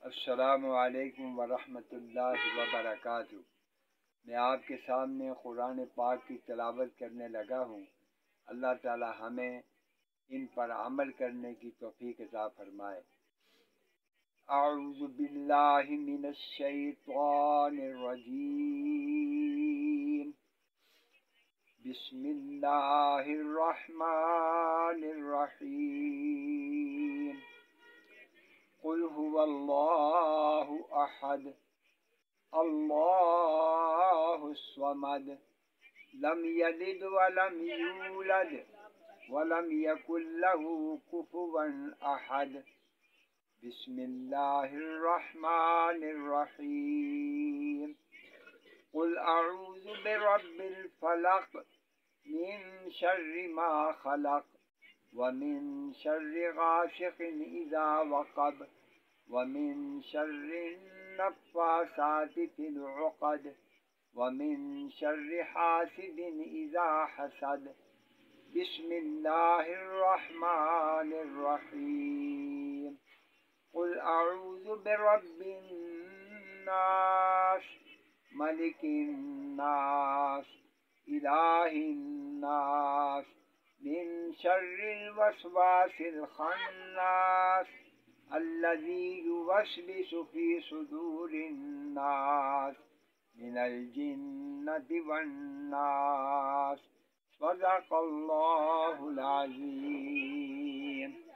السلام علیکم ورحمۃ اللہ وبرکاتہ۔ میں آپ کے سامنے قرآن پاک کی تلاوت کرنے لگا ہوں۔ اللہ تعالی ہمیں ان پر عمل کرنے کی توفیق عطا فرمائے۔ اعوذ باللہ من الشیطان الرجیم، بسم اللہ الرحمن الرحیم۔ قل هو اللہ احد اللہ الصمد لم یلد ولم یولد ولم یکن له کفوا احد۔ بسم اللہ الرحمن الرحیم۔ قل اعوذ برب الفلق من شر ما خلق ومن شر غاسق اذا وقب ومن شر النفاثات في العقد ومن شر حاسد اذا حسد۔ بسم اللہ الرحمن الرحیم۔ قل اعوذ برب الناس ملک الناس الہ الناس من شر الوسواس الخناس الذي يوسوس في صدور الناس من الجنة والناس۔ صدق اللہ العظیم۔